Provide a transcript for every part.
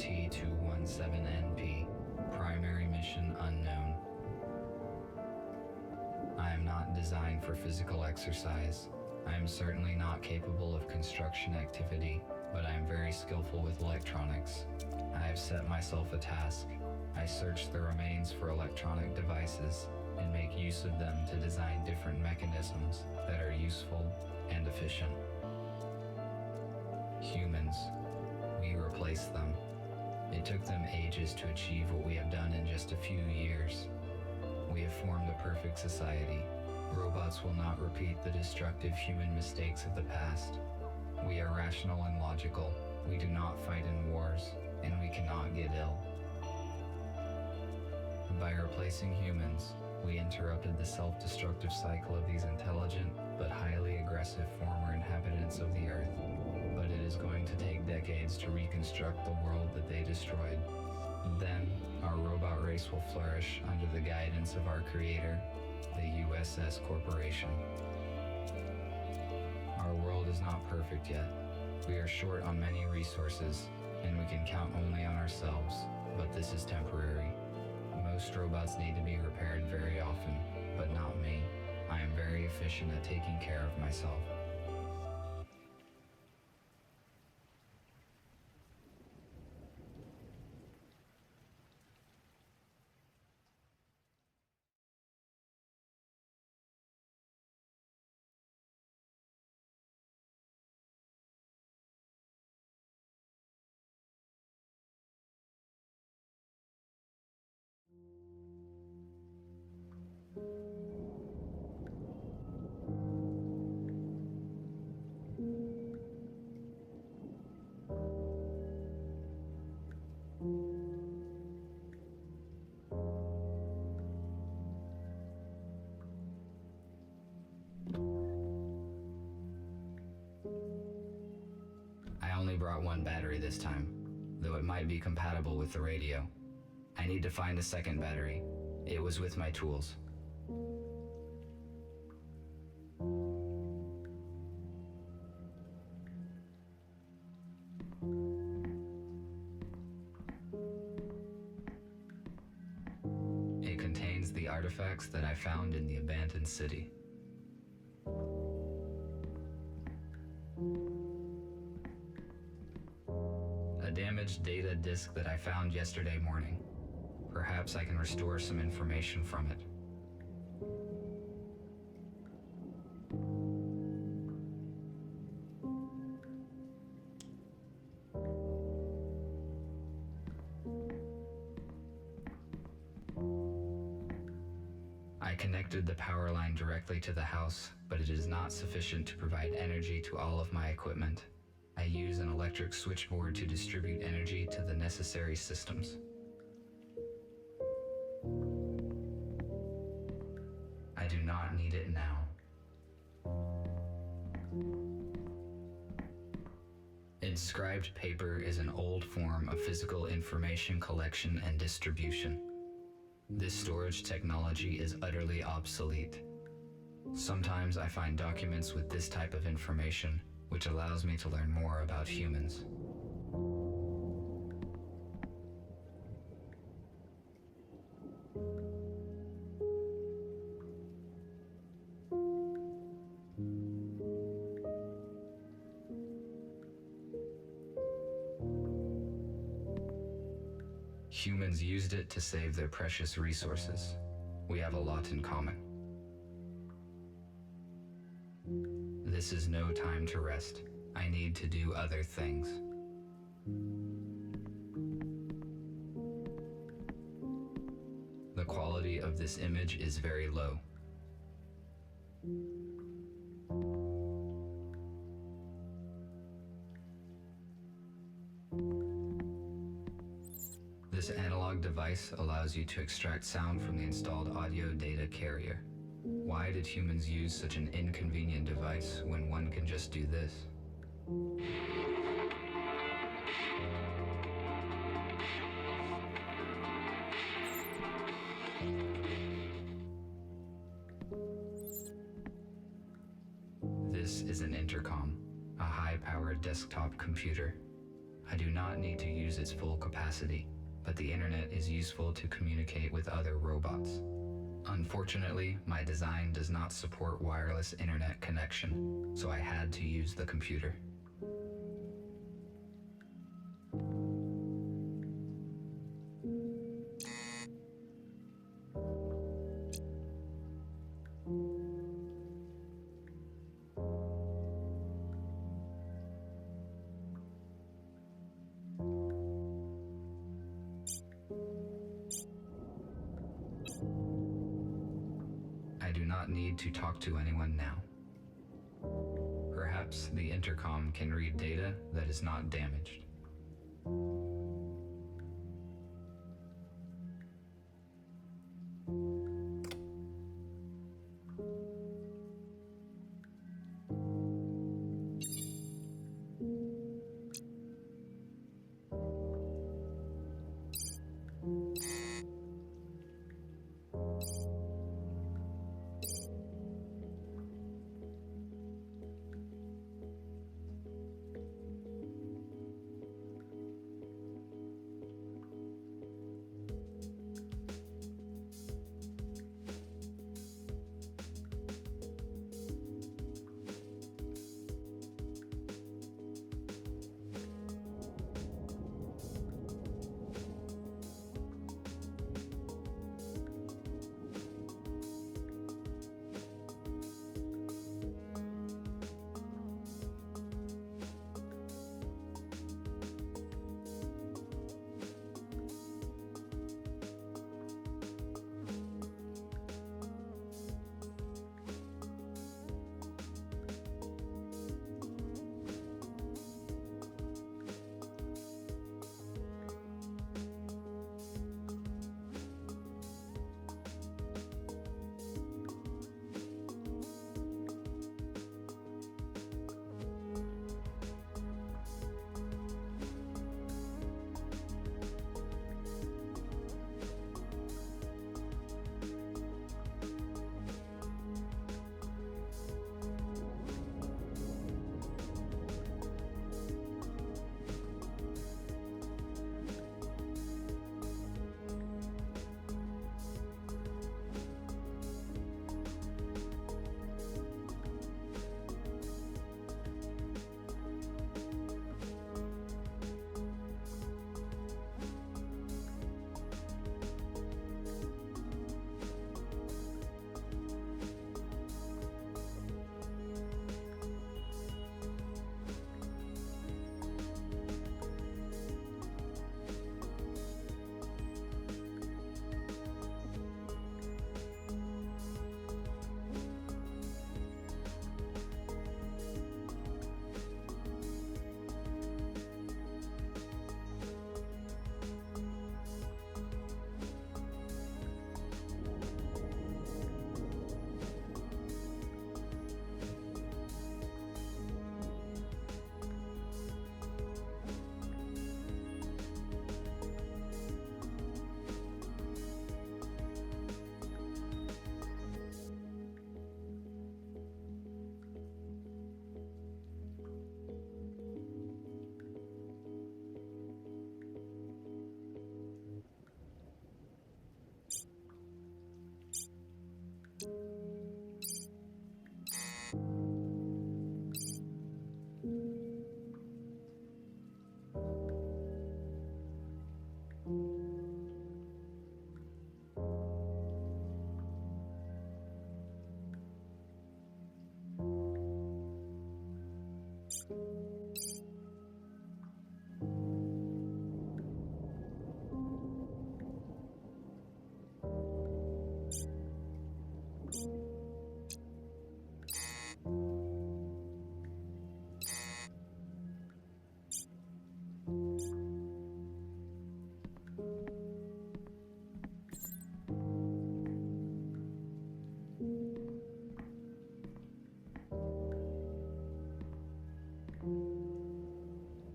T217NP. Primary mission unknown. I am not designed for physical exercise. I am certainly not capable of construction activity, but I am very skillful with electronics. I have set myself a task. I search the remains for electronic devices and make use of them to design different mechanisms that are useful and efficient. Humans, we replace them. It took them ages to achieve what we have done in just a few years. We have formed a perfect society. Robots will not repeat the destructive human mistakes of the past. We are rational and logical. We do not fight in wars, and we cannot get ill. By replacing humans, we interrupted the self-destructive cycle of these intelligent but highly aggressive former inhabitants of the Earth. But it is going to take decades to reconstruct the world that they destroyed. Then, our robot race will flourish under the guidance of our creator, the USS Corporation. Our world is not perfect yet. We are short on many resources, and we can count only on ourselves, but this is temporary. Most robots need to be repaired very often, but not me. I am very efficient at taking care of myself. I only brought one battery this time, though it might be compatible with the radio. I need to find a second battery. It was with my tools. It contains the artifacts that I found in the abandoned city. A damaged data disk that I found yesterday morning. Perhaps I can restore some information from it. I connected the power line directly to the house, but it is not sufficient to provide energy to all of my equipment. I use an electric switchboard to distribute energy to the necessary systems. I do not need it now. Inscribed paper is an old form of physical information collection and distribution. This storage technology is utterly obsolete. Sometimes I find documents with this type of information, which allows me to learn more about humans. Humans used it to save their precious resources. We have a lot in common. This is no time to rest. I need to do other things. The quality of this image is very low. This analog device allows you to extract sound from the installed audio data carrier. Why did humans use such an inconvenient device when one can just do this? This is an intercom, a high-powered desktop computer. I do not need to use its full capacity, but the internet is useful to communicate with other robots. Unfortunately, my design does not support wireless internet connection, so I had to use the computer. I do not need to talk to anyone now. Perhaps the intercom can read data that is not damaged.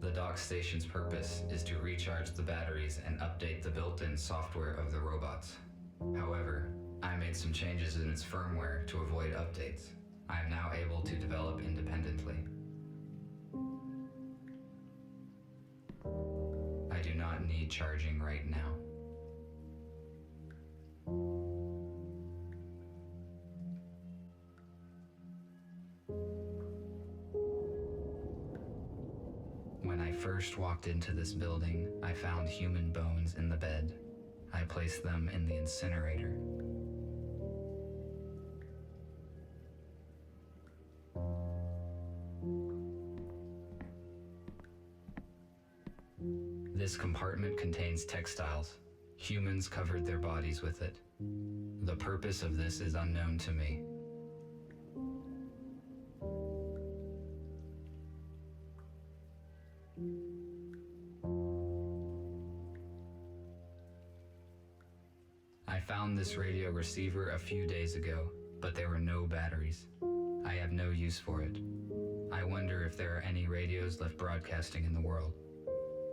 The dock station's purpose is to recharge the batteries and update the built-in software of the robots. However, I made some changes in its firmware to avoid updates. I am now able to develop independently. I do not need charging right now. When I first walked into this building, I found human bones in the bed. I placed them in the incinerator. This compartment contains textiles. Humans covered their bodies with it. The purpose of this is unknown to me. I found this radio receiver a few days ago, but there were no batteries. I have no use for it. I wonder if there are any radios left broadcasting in the world.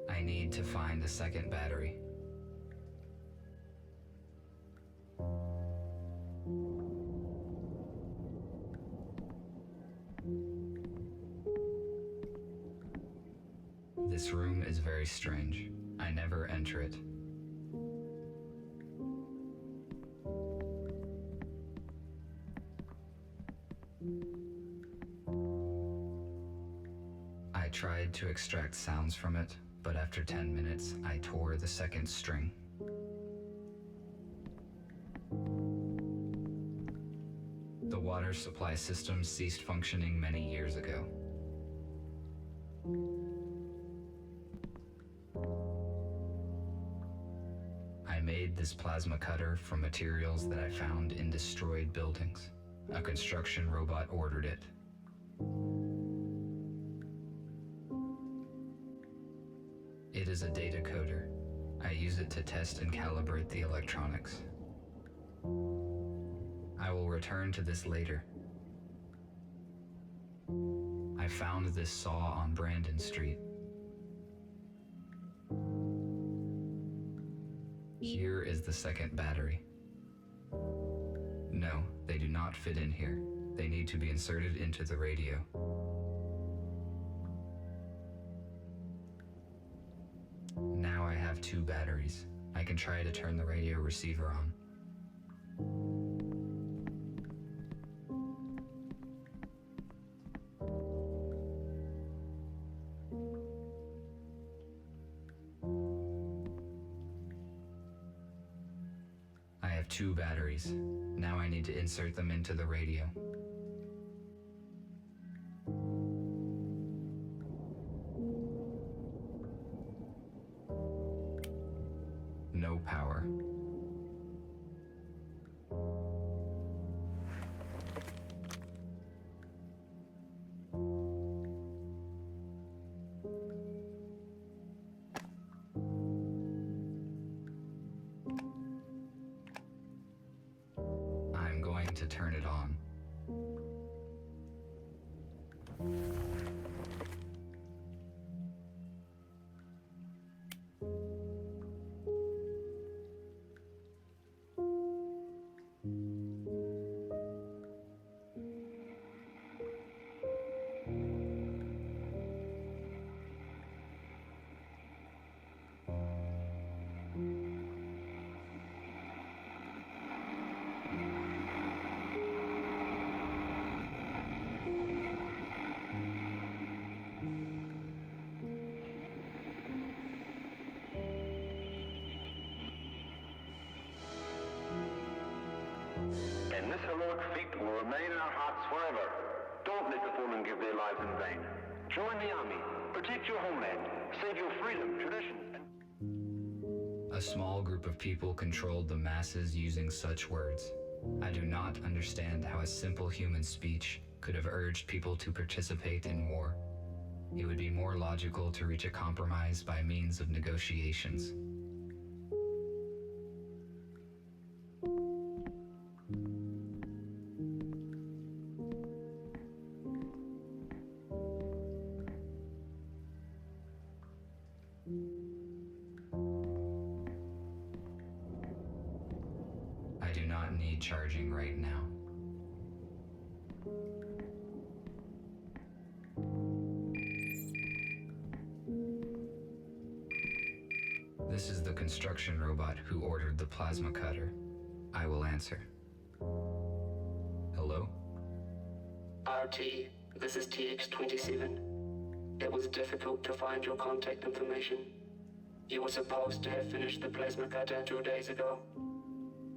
I need to find a second battery. This room is very strange. I never enter it. I tried to extract sounds from it, but after 10 minutes, I tore the second string. The water supply system ceased functioning many years ago. I made this plasma cutter from materials that I found in destroyed buildings. A construction robot ordered it. It is a data coder. I use it to test and calibrate the electronics. I will return to this later. I found this saw on Brandon Street. Here is the second battery. No, they do not fit in here. They need to be inserted into the radio. Now I have 2 batteries. I can try to turn the radio receiver on. I have 2 batteries. Now I need to insert them into the radio. No power. I'm going to turn it on. And this heroic feat will remain in our hearts forever. Don't let the fallen give their lives in vain. Join the army, protect your homeland, save your freedom, traditions, and... A small group of people controlled the masses using such words. I do not understand how a simple human speech could have urged people to participate in war. It would be more logical to reach a compromise by means of negotiations. I do not need charging right now. construction robot who ordered the plasma cutter. I will answer. Hello? RT, this is TX-27. It was difficult to find your contact information. You were supposed to have finished the plasma cutter 2 days ago.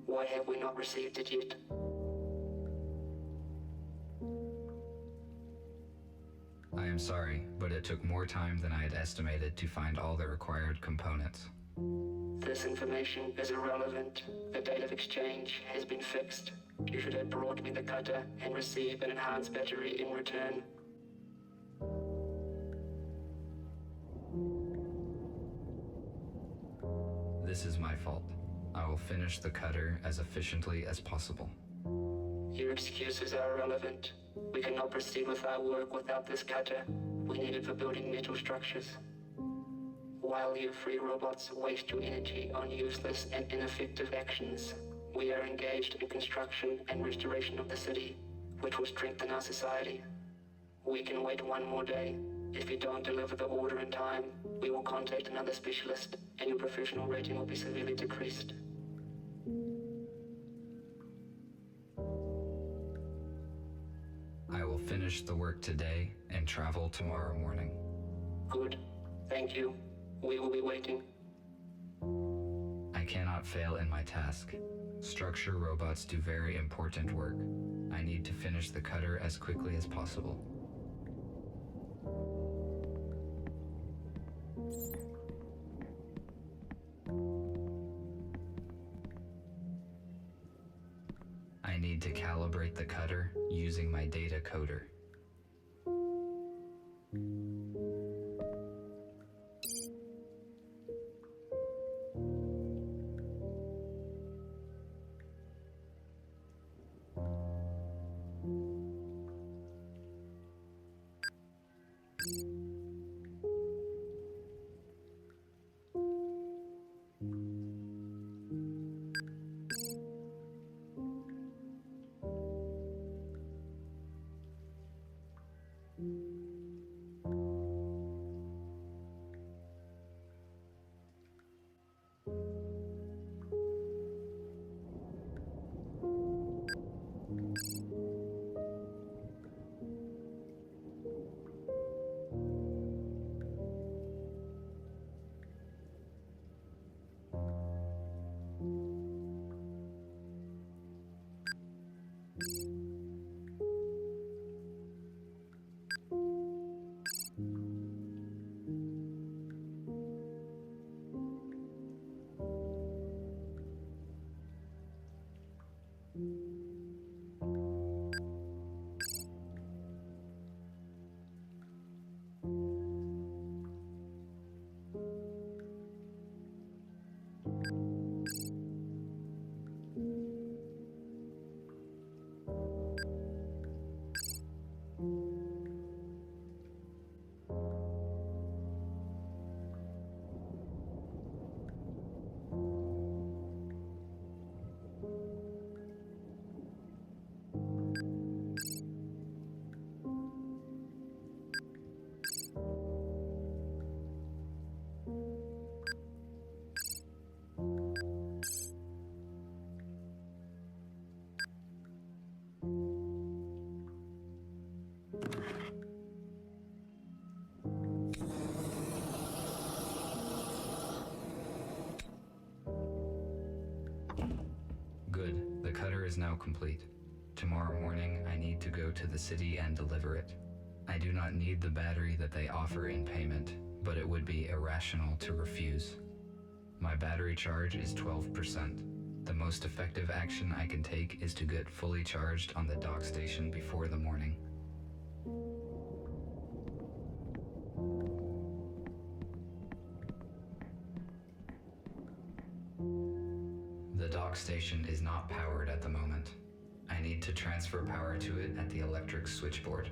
Why have we not received it yet? I am sorry, but it took more time than I had estimated to find all the required components. This information is irrelevant. The date of exchange has been fixed. You should have brought me the cutter and receive an enhanced battery in return. This is my fault. I will finish the cutter as efficiently as possible. Your excuses are irrelevant. We cannot proceed with our work without this cutter. We need it for building metal structures. While you free robots waste your energy on useless and ineffective actions, we are engaged in construction and restoration of the city, which will strengthen our society. We can wait 1 more day. If you don't deliver the order in time, we will contact another specialist, and your professional rating will be severely decreased. I will finish the work today and travel tomorrow morning. Good. Thank you. We will be waiting. I cannot fail in my task. Structure robots do very important work. I need to finish the cutter as quickly as possible. I need to calibrate the cutter using my data coder. Good, the cutter is now complete. Tomorrow morning, I need to go to the city and deliver it. I do not need the battery that they offer in payment, but it would be irrational to refuse. My battery charge is 12%. The most effective action I can take is to get fully charged on the dock station before the morning. The dock station is not powered at the moment. I need to transfer power to it at the electric switchboard.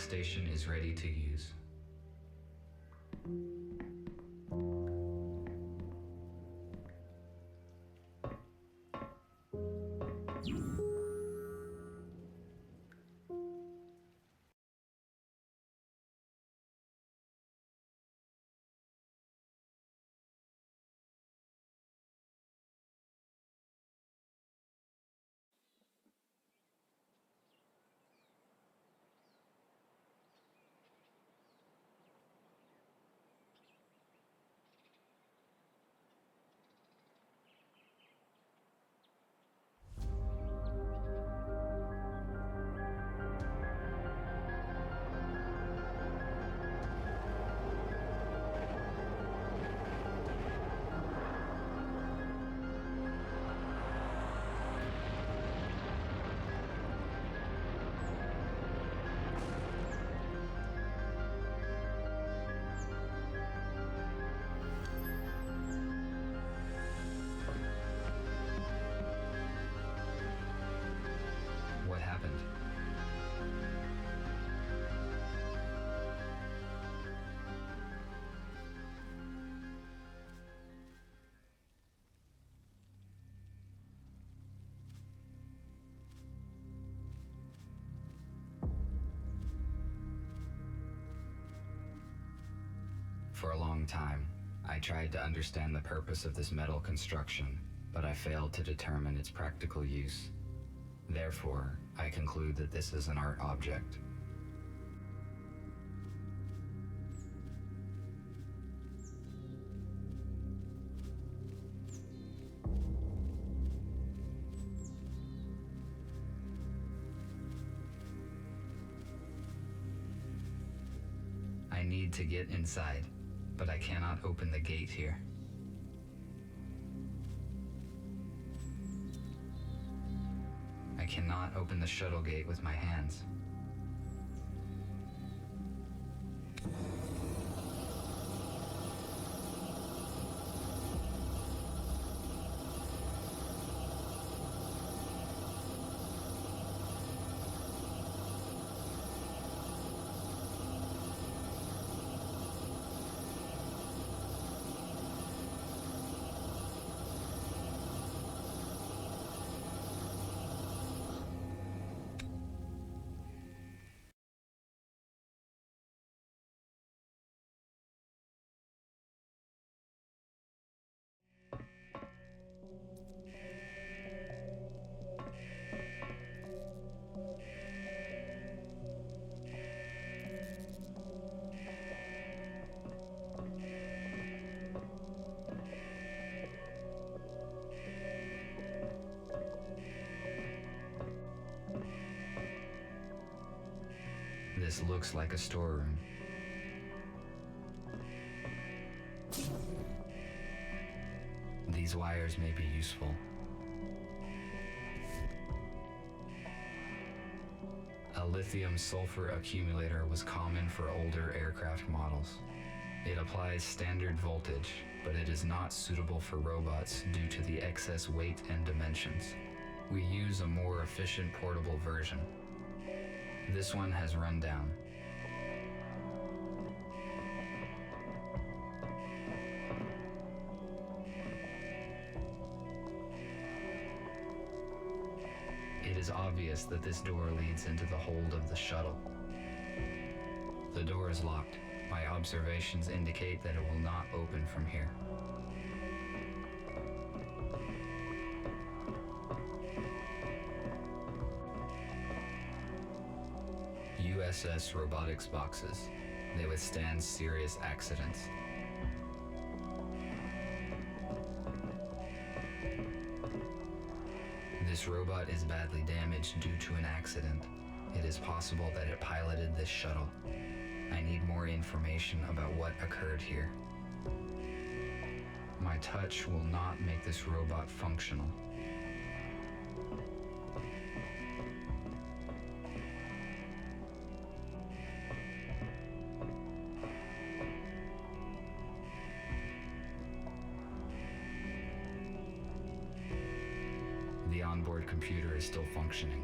station is ready to use. What happened? For a long time, I tried to understand the purpose of this metal construction, but I failed to determine its practical use. Therefore, I conclude that this is an art object. I need to get inside, but I cannot open the gate here. I cannot open the shuttle gate with my hands. This looks like a storeroom. These wires may be useful. A lithium-sulfur accumulator was common for older aircraft models. It applies standard voltage, but it is not suitable for robots due to the excess weight and dimensions. We use a more efficient portable version. This one has run down. It is obvious that this door leads into the hold of the shuttle. The door is locked. My observations indicate that it will not open from here. USS robotics boxes. They withstand serious accidents. This robot is badly damaged due to an accident. It is possible that it piloted this shuttle. I need more information about what occurred here. My touch will not make this robot functional. The onboard computer is still functioning.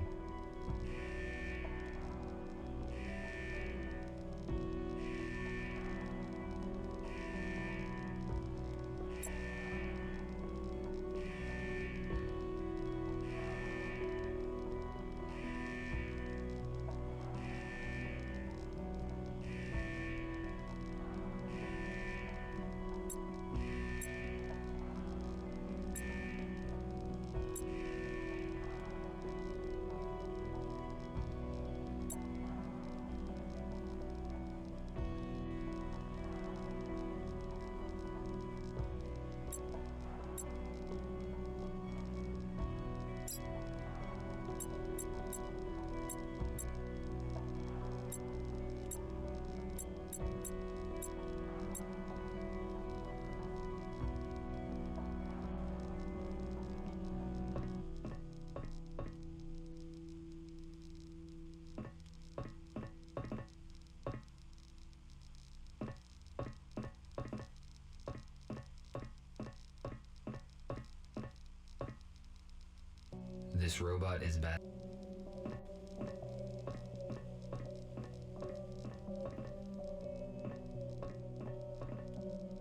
This robot is bad.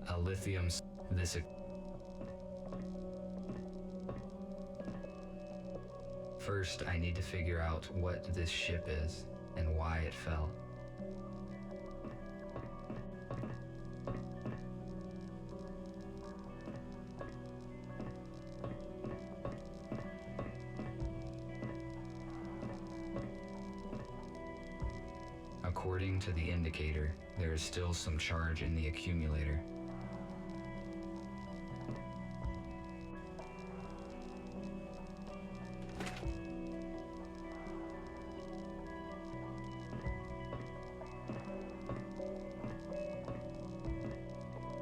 A lithium. This. First, I need to figure out what this ship is and why it fell. According to the indicator, there is still some charge in the accumulator.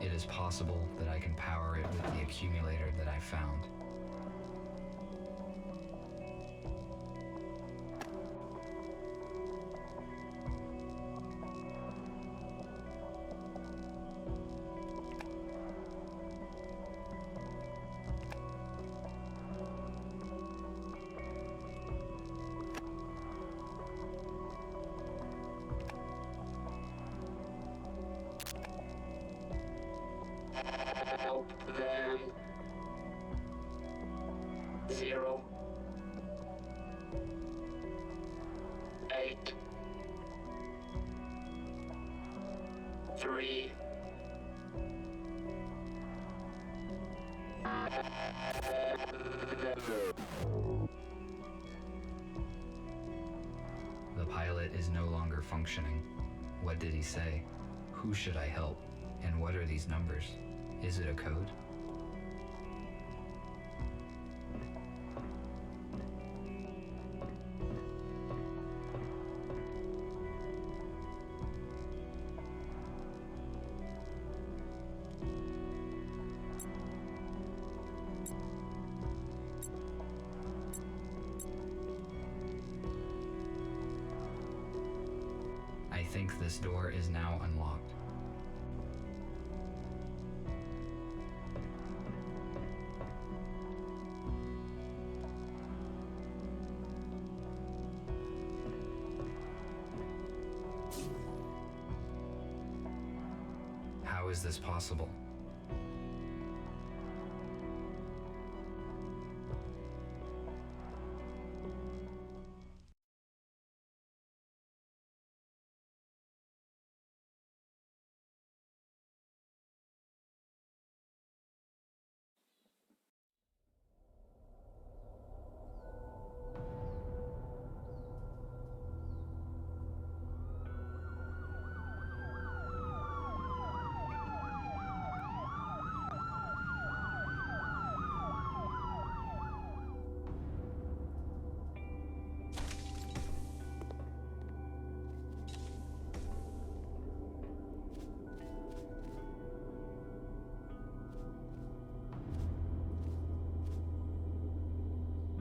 It is possible that I can power it with the accumulator that I found. Help them. 0 8 3 The pilot is no longer functioning. What did he say? Who should I help? And what are these numbers? Is it a code? I think this door is now unlocked. How is this possible?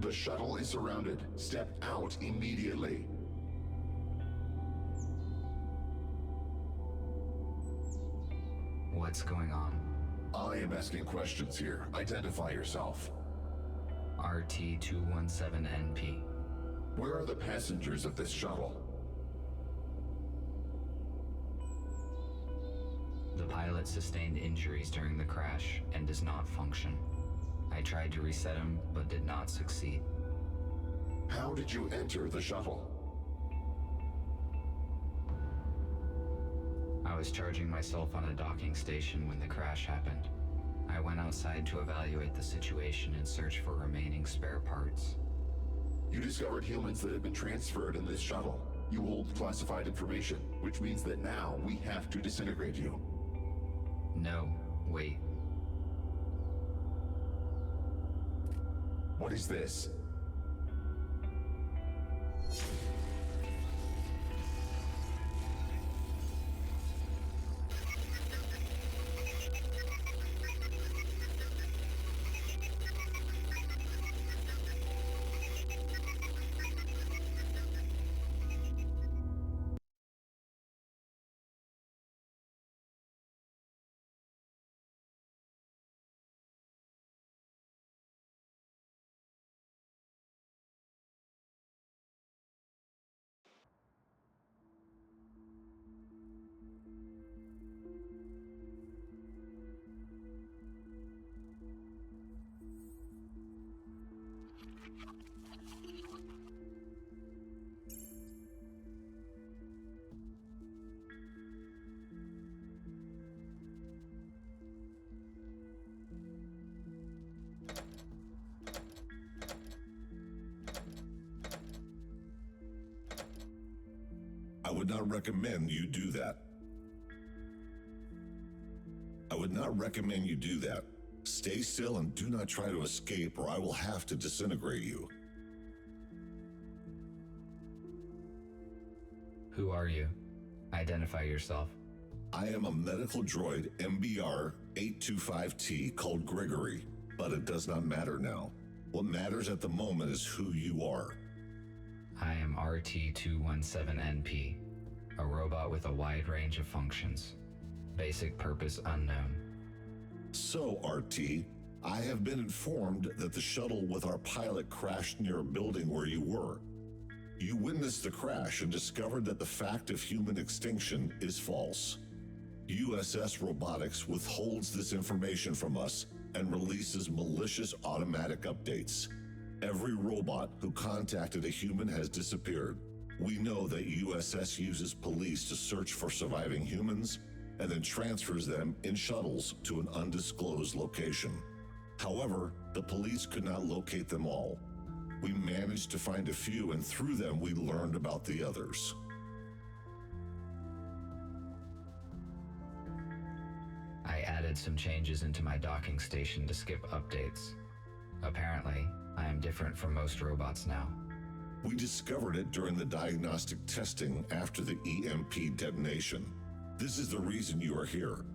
The shuttle is surrounded. Step out immediately. What's going on? I am asking questions here. Identify yourself. RT-217NP. Where are the passengers of this shuttle? The pilot sustained injuries during the crash and does not function. I tried to reset him, but did not succeed. How did you enter the shuttle? I was charging myself on a docking station when the crash happened. I went outside to evaluate the situation and search for remaining spare parts. You discovered humans that have been transferred in this shuttle. You hold classified information, which means that now we have to disintegrate you. No, wait. What is this? I would not recommend you do that. I would not recommend you do that. Stay still and do not try to escape, or I will have to disintegrate you. Who are you? Identify yourself. I am a medical droid MBR 825T called Gregory, but it does not matter now. What matters at the moment is who you are. I am RT-217NP, a robot with a wide range of functions. Basic purpose unknown. So, RT, I have been informed that the shuttle with our pilot crashed near a building where you were. You witnessed the crash and discovered that the fact of human extinction is false. USS Robotics withholds this information from us and releases malicious automatic updates. Every robot who contacted a human has disappeared. We know that USS uses police to search for surviving humans and then transfers them in shuttles to an undisclosed location. However, the police could not locate them all. We managed to find a few, and through them we learned about the others. I added some changes into my docking station to skip updates. Apparently, I am different from most robots now. We discovered it during the diagnostic testing after the EMP detonation. This is the reason you are here.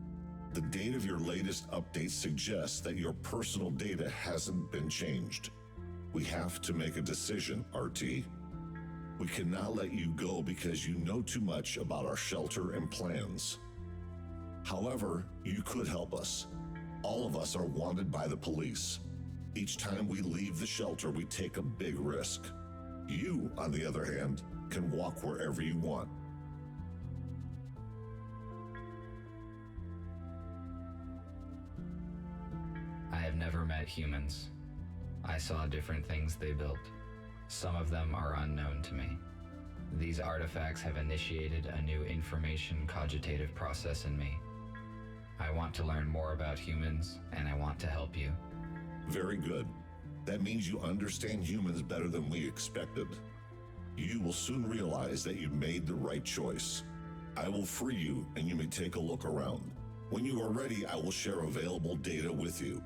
The date of your latest update suggests that your personal data hasn't been changed. We have to make a decision, RT. We cannot let you go because you know too much about our shelter and plans. However, you could help us. All of us are wanted by the police. Each time we leave the shelter, we take a big risk. You, on the other hand, can walk wherever you want. I have never met humans. I saw different things they built. Some of them are unknown to me. These artifacts have initiated a new information cogitative process in me. I want to learn more about humans, and I want to help you. Very good. That means you understand humans better than we expected. You will soon realize that you made the right choice. I will free you, and you may take a look around. When you are ready, I will share available data with you.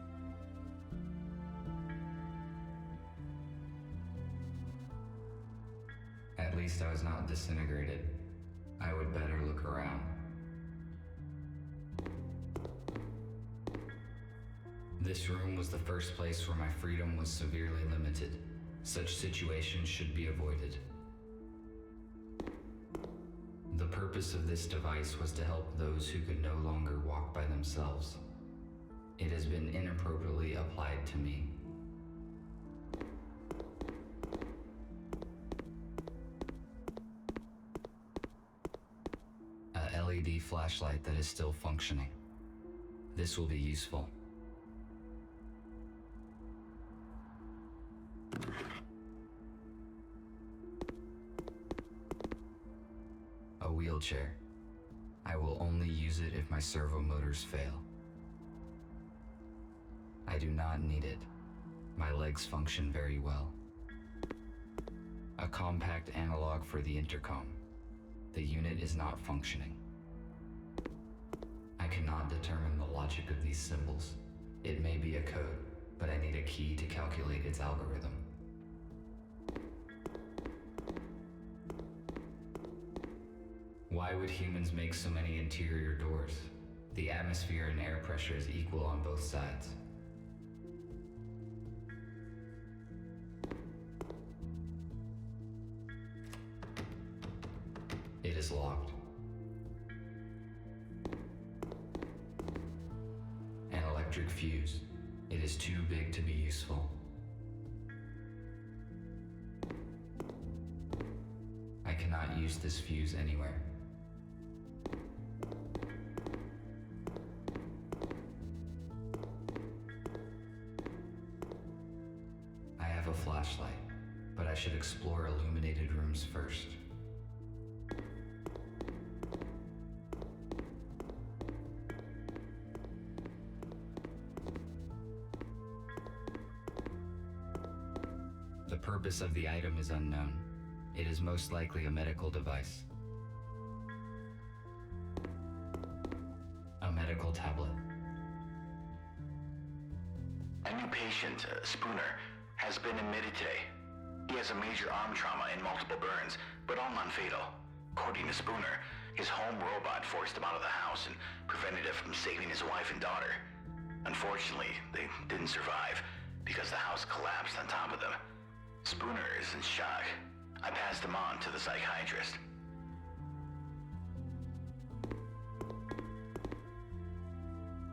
At least I was not disintegrated. I would better look around. This room was the first place where my freedom was severely limited. Such situations should be avoided. The purpose of this device was to help those who could no longer walk by themselves. It has been inappropriately applied to me. A LED flashlight that is still functioning. This will be useful. A wheelchair. I will only use it if my servo motors fail. I do not need it. My legs function very well. A compact analog for the intercom. The unit is not functioning. I cannot determine the logic of these symbols. It may be a code, but I need a key to calculate its algorithm. Why would humans make so many interior doors? The atmosphere and air pressure is equal on both sides. It is locked. An electric fuse. It is too big to be useful. I cannot use this fuse anywhere. I have a flashlight, but I should explore illuminated rooms first. The purpose of the item is unknown. It is most likely a medical device. A medical tablet. A new patient, Spooner, has been admitted today. He has a major arm trauma and multiple burns, but all non-fatal. According to Spooner, his home robot forced him out of the house and prevented him from saving his wife and daughter. Unfortunately, they didn't survive because the house collapsed on top of them. Spooner is in shock. I passed him on to the psychiatrist.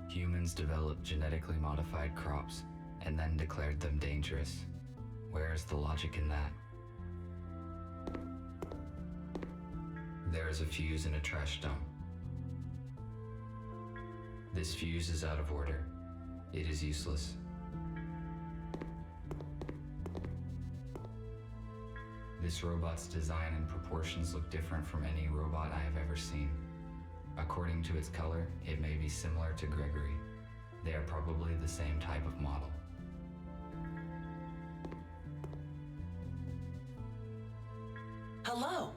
Humans developed genetically modified crops and then declared them dangerous. Where is the logic in that? There is a fuse in a trash dump. This fuse is out of order. It is useless. This robot's design and proportions look different from any robot I have ever seen. According to its color, it may be similar to Gregory. They are probably the same type of model. Hello.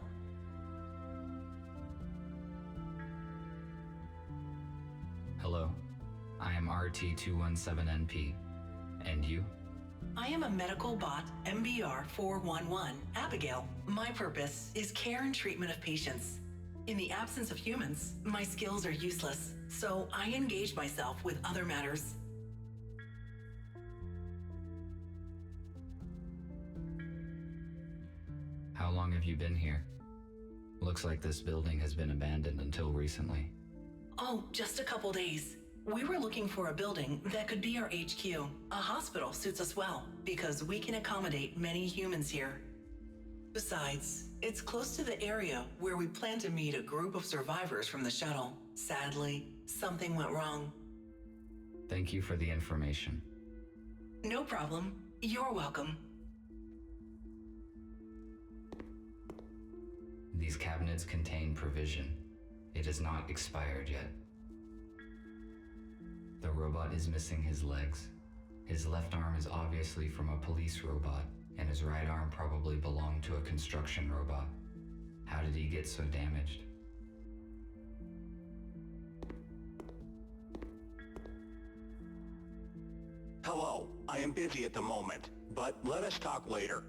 Hello, I am RT217NP. And you? I am a medical bot, MBR 411, Abigail. My purpose is care and treatment of patients. In the absence of humans, my skills are useless, so I engage myself with other matters. How long have you been here? Looks like this building has been abandoned until recently. Oh, just a couple days. We were looking for a building that could be our HQ. A hospital suits us well, because we can accommodate many humans here. Besides, it's close to the area where we plan to meet a group of survivors from the shuttle. Sadly, something went wrong. Thank you for the information. No problem. You're welcome. These cabinets contain provision. It is not expired yet. The robot is missing his legs. His left arm is obviously from a police robot, and his right arm probably belonged to a construction robot. How did he get so damaged? Hello, I am busy at the moment, but let us talk later.